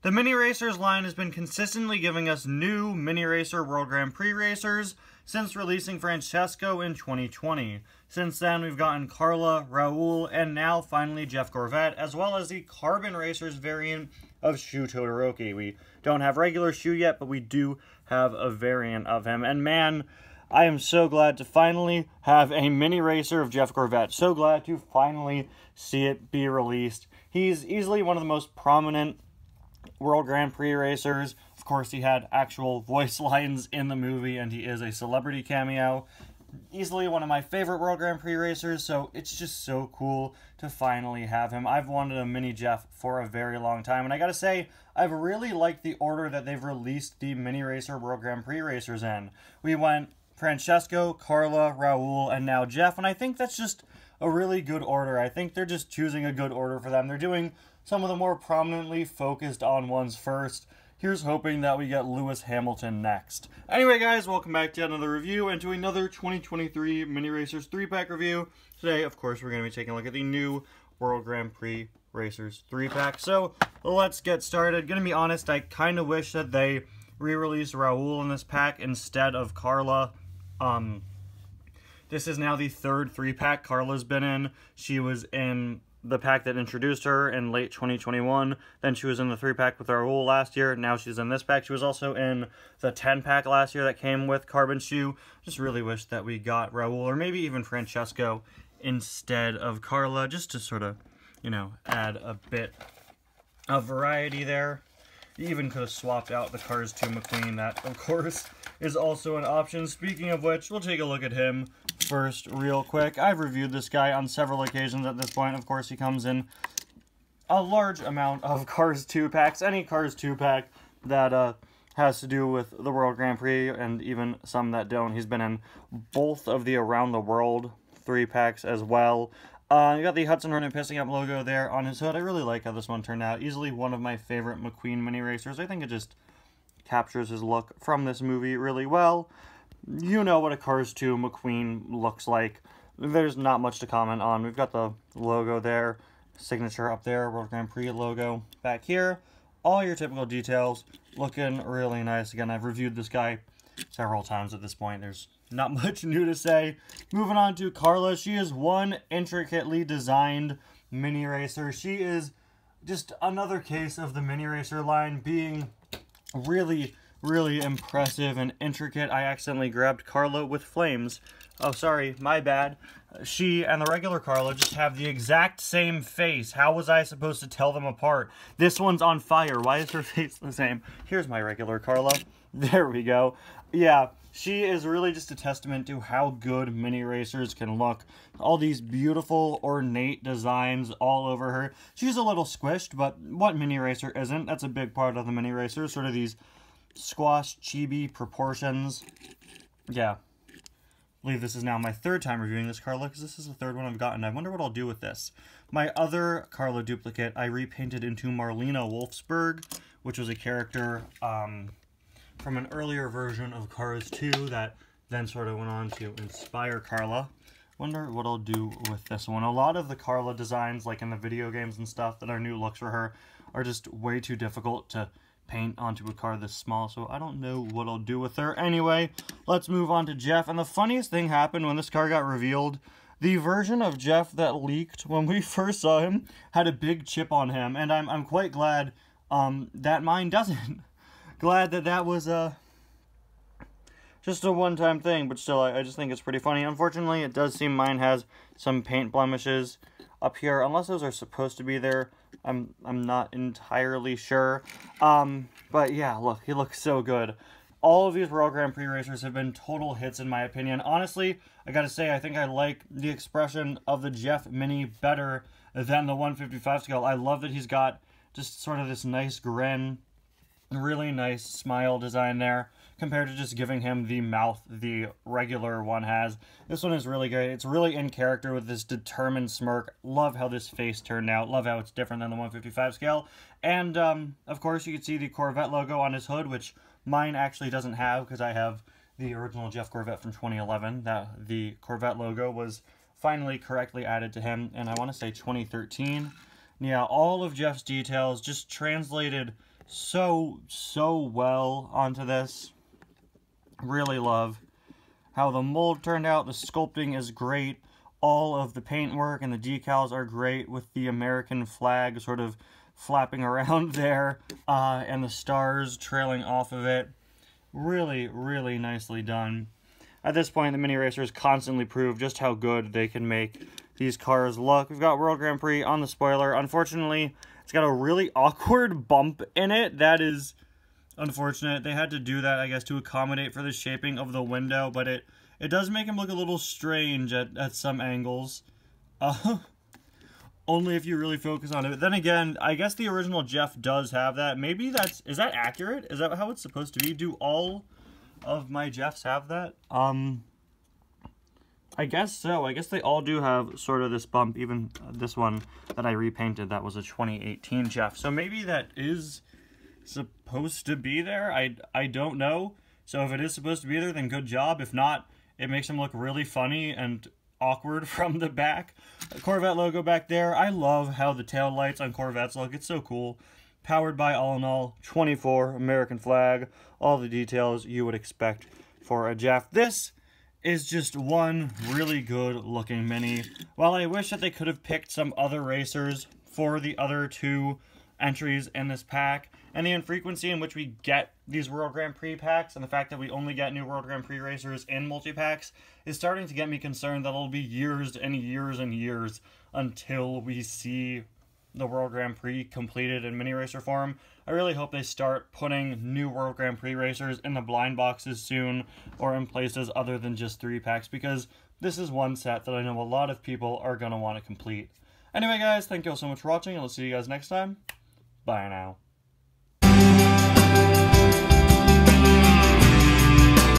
The Mini Racers line has been consistently giving us new Mini Racer World Grand Prix racers since releasing Francesco in 2020. Since then, we've gotten Carla, Raul, and now finally Jeff Gorvette, as well as the Carbon Racers variant of Shu Todoroki. We don't have regular Shu yet, but we do have a variant of him. And man, I am so glad to finally have a mini racer of Jeff Gorvette. So glad to finally see it be released. He's easily one of the most prominent World Grand Prix racers. Of course, he had actual voice lines in the movie, and he is a celebrity cameo. Easily one of my favorite World Grand Prix racers, so it's just so cool to finally have him. I've wanted a mini Jeff for a very long time, and I gotta say, I've really liked the order that they've released the Mini Racer World Grand Prix racers in. We went Francesco, Carla, Raul, and now Jeff, and I think that's just a really good order. I think they're just choosing a good order for them. They're doing some of the more prominently focused on ones first. Here's hoping that we get Lewis Hamilton next. Anyway, guys, welcome back to another review and to another 2023 Mini Racers 3-pack review. Today, of course, we're going to be taking a look at the new World Grand Prix Racers 3-pack. So, let's get started. Gonna be honest, I kind of wish that they re-released Raul in this pack instead of Carla. This is now the third 3-pack Carla's been in. She was in the pack that introduced her in late 2021. Then she was in the 3-pack with Raul last year. Now she's in this pack. She was also in the 10-pack last year that came with Carbon Shu. Just really wish that we got Raul or maybe even Francesco instead of Carla, just to sort of, you know, add a bit of variety there. You even could have swapped out the Cars 2 McQueen. That, of course, is also an option. Speaking of which, we'll take a look at him first real quick. I've reviewed this guy on several occasions at this point. Of course, he comes in a large amount of Cars 2 packs. Any Cars 2 pack that has to do with the World Grand Prix, and even some that don't. He's been in both of the Around the World 3-packs as well. You got the Hudson Hornet pissing up logo there on his hood. I really like how this one turned out. Easily one of my favorite McQueen mini racers. I think it just captures his look from this movie really well. You know what a Cars 2 McQueen looks like. There's not much to comment on. We've got the logo there, signature up there, World Grand Prix logo back here. All your typical details, looking really nice. Again, I've reviewed this guy several times at this point. There's not much new to say. Moving on to Carla. She is one intricately designed mini racer. She is just another case of the mini racer line being really impressive and intricate. I accidentally grabbed Carla with flames. Oh, sorry, my bad. She and the regular Carla just have the exact same face. How was I supposed to tell them apart? This one's on fire. Why is her face the same? Here's my regular Carla. There we go. Yeah, she is really just a testament to how good mini racers can look. All these beautiful, ornate designs all over her. She's a little squished, but what mini racer isn't? That's a big part of the mini racer. Sort of these squash chibi proportions. Yeah. I believe this is now my third time reviewing this Carla, because this is the third one I've gotten. I wonder what I'll do with this. My other Carla duplicate I repainted into Marlena Wolfsburg, which was a character from an earlier version of Cars 2 that then sort of went on to inspire Carla. Wonder what I'll do with this one. A lot of the Carla designs, like in the video games and stuff, that are new looks for her, are just way too difficult to paint onto a car this small, so I don't know what I'll do with her. Anyway, let's move on to Jeff. And the funniest thing happened when this car got revealed. The version of Jeff that leaked when we first saw him had a big chip on him, and I'm quite glad that mine doesn't. Glad that that was just a one-time thing, but still, I just think it's pretty funny. Unfortunately, it does seem mine has some paint blemishes up here, unless those are supposed to be there. I'm not entirely sure. But yeah, look, he looks so good. All of these World Grand Prix racers have been total hits in my opinion. Honestly, I gotta say, I think I like the expression of the Jeff Mini better than the 155 scale. I love that he's got just sort of this nice grin, really nice smile design there, compared to just giving him the mouth the regular one has. This one is really great. It's really in character with this determined smirk. Love how this face turned out. Love how it's different than the 155 scale. And, of course, you can see the Corvette logo on his hood, which mine actually doesn't have, because I have the original Jeff Gorvette from 2011. The Corvette logo was finally correctly added to him, and I want to say 2013. Yeah, all of Jeff's details just translated so well onto this. Really love how the mold turned out. The sculpting is great. All of the paintwork and the decals are great, with the American flag sort of flapping around there, and the stars trailing off of it. Really, really nicely done. At this point, the mini racers constantly prove just how good they can make these cars look. We've got World Grand Prix on the spoiler. Unfortunately, it's got a really awkward bump in it. That is unfortunate. They had to do that, I guess, to accommodate for the shaping of the window, but it does make him look a little strange at some angles. Only if you really focus on it. But then again, I guess the original Jeff does have that. Maybe is that accurate? Is that how it's supposed to be? Do all of my Jeffs have that? I guess so. I guess they all do have sort of this bump. Even this one that I repainted, that was a 2018 Jeff. So maybe that is supposed to be there. I don't know. So if it is supposed to be there, then good job. If not, it makes him look really funny and awkward from the back. The Corvette logo back there. I love how the tail lights on Corvettes look. It's so cool. Powered by All in All 24, American flag, all the details you would expect for a Jeff. This is just one really good looking Mini. While I wish that they could have picked some other racers for the other two entries in this pack, and the infrequency in which we get these World Grand Prix packs, and the fact that we only get new World Grand Prix racers in multi-packs, is starting to get me concerned that it'll be years and years and years until we see the World Grand Prix completed in mini racer form. I really hope they start putting new World Grand Prix racers in the blind boxes soon, or in places other than just 3-packs, because this is one set that I know a lot of people are going to want to complete. Anyway guys, thank you all so much for watching, and I'll see you guys next time. Bye now.